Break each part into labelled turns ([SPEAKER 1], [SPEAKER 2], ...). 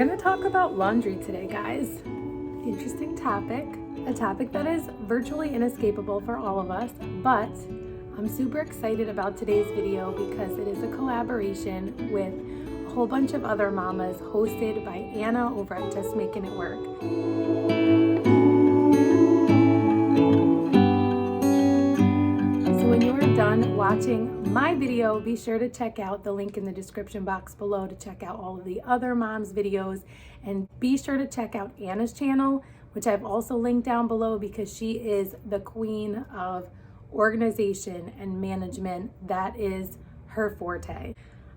[SPEAKER 1] gonna talk about laundry today, guys. Interesting topic, a topic that is virtually inescapable for all of us, but I'm super excited about today's video because it is a collaboration with a whole bunch of other mamas hosted by Anna over at Just Making It Work. So when you're done watching my video, be sure to check out the link in the description box below to check out all of the other moms' videos, and be sure to check out Anna's channel, which I've also linked down below because she is the queen of organization and management. That is her forte.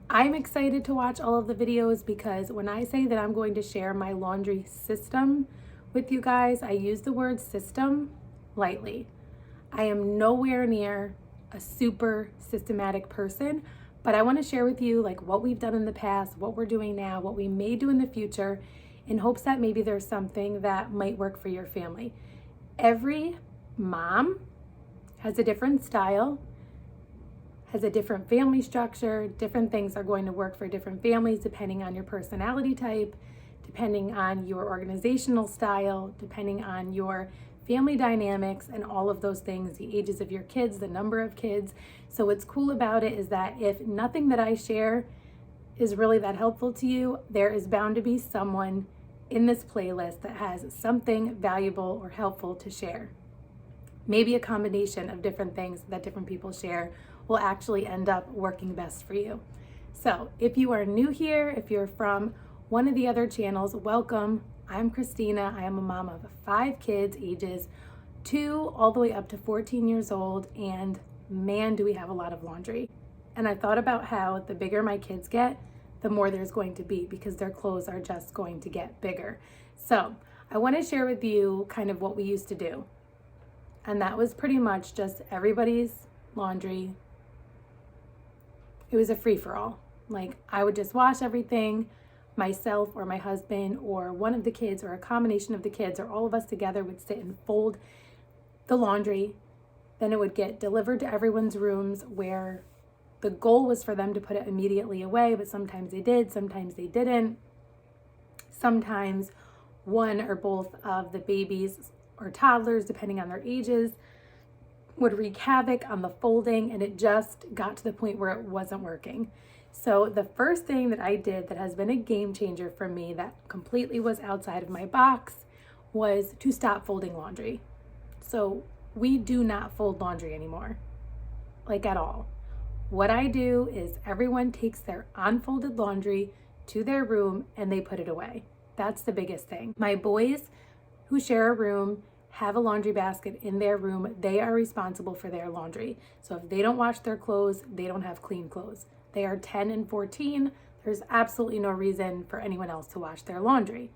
[SPEAKER 1] I'm excited to watch all of the videos because when I say that I'm going to share my laundry system with you guys, I use the word system lightly. I am nowhere near a super systematic person, but I want to share with you like what we've done in the past, what we're doing now, what we may do in the future, in hopes that maybe there's something that might work for your family. Every mom has a different style, has a different family structure. Different things are going to work for different families depending on your personality type, depending on your organizational style, depending on your family dynamics and all of those things, the ages of your kids, the number of kids. So what's cool about it is that if nothing that I share is really that helpful to you, there is bound to be someone in this playlist that has something valuable or helpful to share. Maybe a combination of different things that different people share will actually end up working best for you. So if you are new here, if you're from one of the other channels, welcome. I'm Christina. I am a mom of 5 kids, ages 2 all the way up to 14 years old, and man, do we have a lot of laundry. And I thought about how the bigger my kids get, the more there's going to be because their clothes are just going to get bigger. So I want to share with you kind of what we used to do. And that was pretty much just everybody's laundry. It was a free-for-all. Like I would just wash everything. Myself or my husband or one of the kids or a combination of the kids or all of us together would sit and fold the laundry. Then it would get delivered to everyone's rooms where the goal was for them to put it immediately away, but sometimes they did, sometimes they didn't. Sometimes one or both of the babies or toddlers, depending on their ages, would wreak havoc on the folding, and it just got to the point where it wasn't working. So the first thing that I did that has been a game changer for me that completely was outside of my box was to stop folding laundry. So we do not fold laundry anymore, like at all. What I do is everyone takes their unfolded laundry to their room and they put it away. That's the biggest thing. My boys who share a room have a laundry basket in their room. They are responsible for their laundry. So if they don't wash their clothes, they don't have clean clothes. They are 10 and 14. There's absolutely no reason for anyone else to wash their laundry.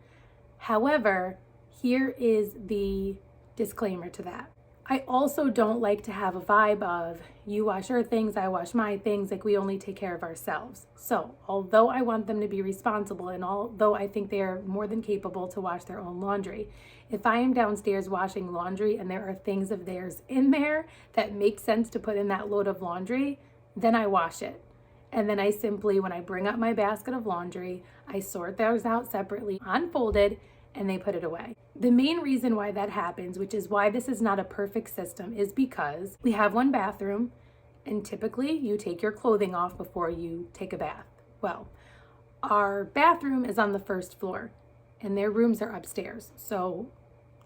[SPEAKER 1] However, here is the disclaimer to that. I also don't like to have a vibe of you wash your things, I wash my things, like we only take care of ourselves. So although I want them to be responsible and although I think they are more than capable to wash their own laundry, if I am downstairs washing laundry and there are things of theirs in there that make sense to put in that load of laundry, then I wash it. And then I simply, when I bring up my basket of laundry, I sort those out separately, unfolded, and they put it away. The main reason why that happens, which is why this is not a perfect system, is because we have one bathroom, and typically you take your clothing off before you take a bath. Well, our bathroom is on the first floor, and their rooms are upstairs. So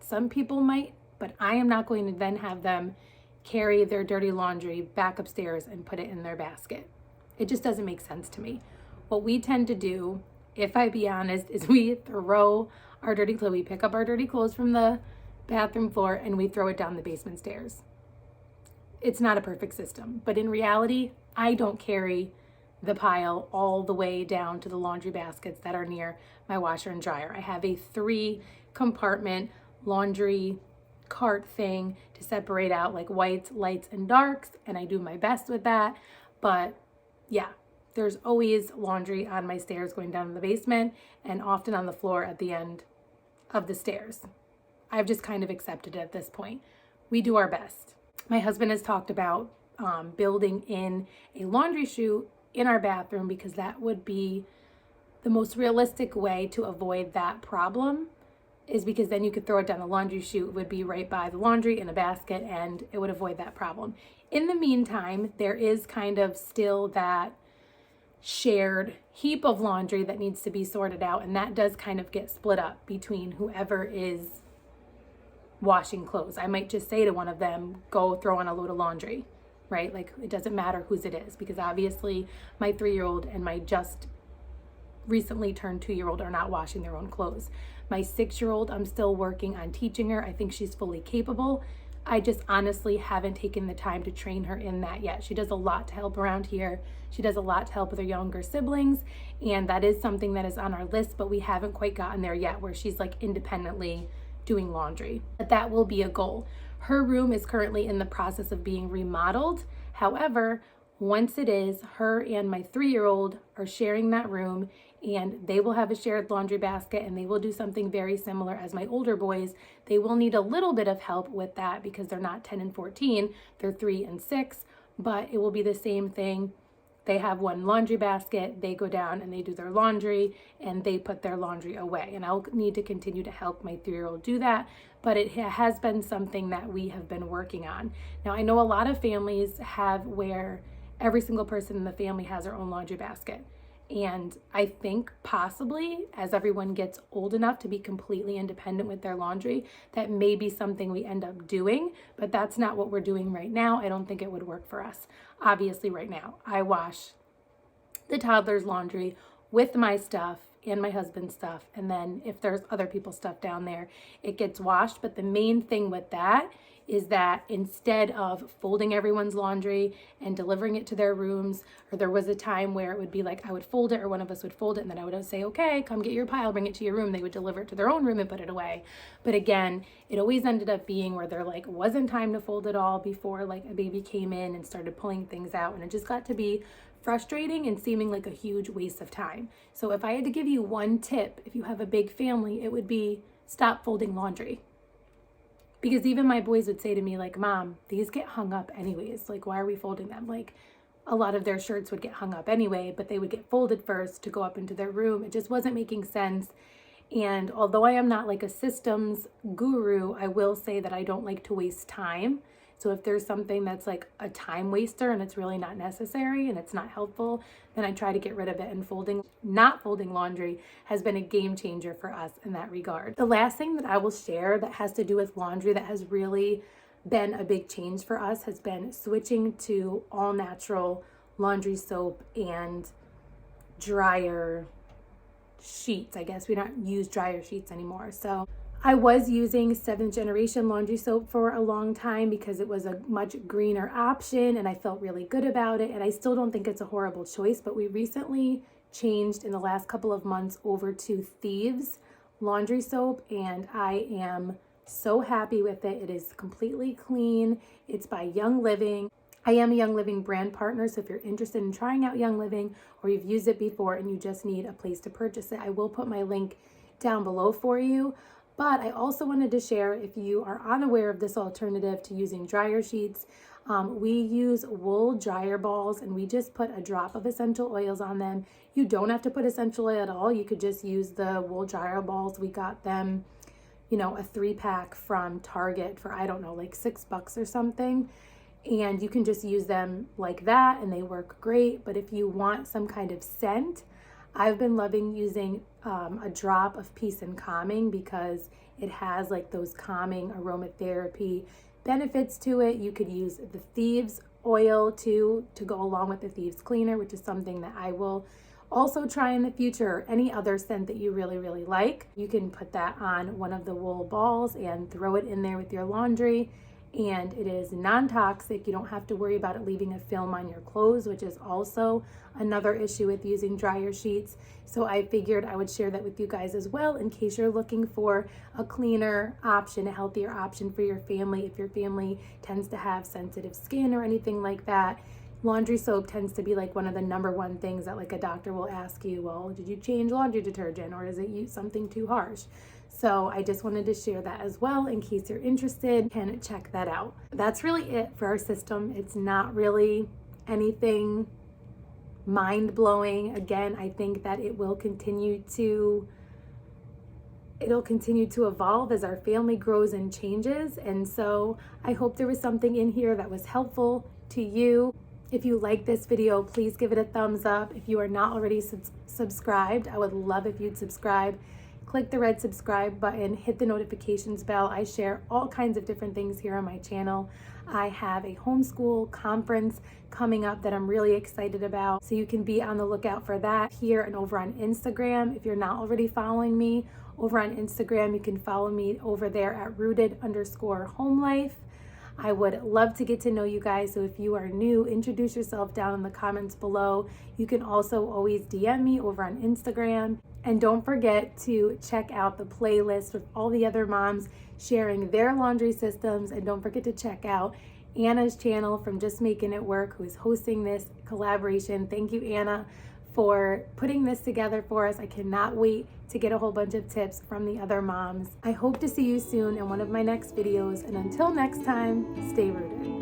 [SPEAKER 1] some people might, but I am not going to then have them carry their dirty laundry back upstairs and put it in their basket. It just doesn't make sense to me. What we tend to do, if I be honest, is we throw our dirty clothes. We pick up our dirty clothes from the bathroom floor and we throw it down the basement stairs. It's not a perfect system, but in reality, I don't carry the pile all the way down to the laundry baskets that are near my washer and dryer. I have a 3-compartment laundry cart thing to separate out like whites, lights, and darks, and I do my best with that. But yeah, there's always laundry on my stairs going down to the basement and often on the floor at the end of the stairs. I've just kind of accepted it at this point. We do our best. My husband has talked about building in a laundry chute in our bathroom because that would be The most realistic way to avoid that problem is because then you could throw it down the laundry chute. It would be right by the laundry in a basket, and it would avoid that problem. In the meantime, there is kind of still that shared heap of laundry that needs to be sorted out, and that does kind of get split up between whoever is washing clothes. I might just say to one of them, go throw on a load of laundry, right? Like, it doesn't matter whose it is, because obviously my 3-year-old and my just recently turned 2-year-old are not washing their own clothes. My 6-year-old, I'm still working on teaching her. I think she's fully capable. I just honestly haven't taken the time to train her in that yet. She does a lot to help around here. She does a lot to help with her younger siblings, and that is something that is on our list, but we haven't quite gotten there yet where she's like independently doing laundry. But that will be a goal. Her room is currently in the process of being remodeled. However, once it is, her and my 3-year-old are sharing that room, and they will have a shared laundry basket, and they will do something very similar as my older boys. They will need a little bit of help with that because they're not 10 and 14, they're 3 and 6, but it will be the same thing. They have one laundry basket, they go down and they do their laundry, and they put their laundry away. And I'll need to continue to help my 3-year-old do that, but it has been something that we have been working on. Now, I know a lot of families have where every single person in the family has their own laundry basket. And I think possibly as everyone gets old enough to be completely independent with their laundry, that may be something we end up doing, but that's not what we're doing right now. I don't think it would work for us. Obviously right now, I wash the toddler's laundry with my stuff and my husband's stuff. And then if there's other people's stuff down there, it gets washed. But the main thing with that is that instead of folding everyone's laundry and delivering it to their rooms, or there was a time where it would be like I would fold it or one of us would fold it, and then I would say, okay, come get your pile, bring it to your room. They would deliver it to their own room and put it away. But again, it always ended up being where there like wasn't time to fold it all before like a baby came in and started pulling things out, and it just got to be frustrating and seeming like a huge waste of time. So if I had to give you one tip, if you have a big family, it would be stop folding laundry. Because even my boys would say to me, like, Mom, these get hung up anyways. Like, why are we folding them? Like, a lot of their shirts would get hung up anyway, but they would get folded first to go up into their room. It just wasn't making sense. And although I am not like a systems guru, I will say that I don't like to waste time. So if there's something that's like a time waster and it's really not necessary and it's not helpful, then I try to get rid of it. And not folding laundry has been a game changer for us in that regard. The last thing that I will share that has to do with laundry that has really been a big change for us has been switching to all natural laundry soap and dryer sheets. I guess we don't use dryer sheets anymore. So I was using 7th generation laundry soap for a long time because it was a much greener option and I felt really good about it. And I still don't think it's a horrible choice, but we recently changed in the last couple of months over to Thieves laundry soap, and I am so happy with it. It is completely clean. It's by Young Living. I am a Young Living brand partner, so if you're interested in trying out Young Living or you've used it before and you just need a place to purchase it, I will put my link down below for you. But I also wanted to share, if you are unaware of this alternative to using dryer sheets, we use wool dryer balls, and we just put a drop of essential oils on them. You don't have to put essential oil at all. You could just use the wool dryer balls. We got them, a 3-pack from Target for, I don't know, like $6 or something. And you can just use them like that and they work great. But if you want some kind of scent, I've been loving using a drop of Peace and Calming because it has like those calming aromatherapy benefits to it. You could use the Thieves oil to go along with the Thieves cleaner, which is something that I will also try in the future, or any other scent that you really, really like. You can put that on one of the wool balls and throw it in there with your laundry. And it is non-toxic. You don't have to worry about it leaving a film on your clothes, which is also another issue with using dryer sheets. So I figured I would share that with you guys as well in case you're looking for a cleaner option, a healthier option for your family. If your family tends to have sensitive skin or anything like that, laundry soap tends to be like one of the number one things that like a doctor will ask you, well, did you change laundry detergent or is it something too harsh? So I just wanted to share that as well in case you're interested. Can check that out. That's really it for our system. It's not really anything mind-blowing. Again, I think that it'll continue to evolve as our family grows and changes. And so I hope there was something in here that was helpful to you. If you like this video, please give it a thumbs up. If you are not already subscribed, I would love if you'd subscribe. Click the red subscribe button, hit the notifications bell. I share all kinds of different things here on my channel. I have a homeschool conference coming up that I'm really excited about, so you can be on the lookout for that here and over on Instagram. If you're not already following me over on Instagram, you can follow me over there at rooted_homelife. I would love to get to know you guys, so if you are new, introduce yourself down in the comments below. You can also always DM me over on Instagram. And don't forget to check out the playlist with all the other moms sharing their laundry systems. And don't forget to check out Anna's channel from Just Making It Work, who is hosting this collaboration. Thank you, Anna, for putting this together for us. I cannot wait to get a whole bunch of tips from the other moms. I hope to see you soon in one of my next videos. And until next time, stay rooted.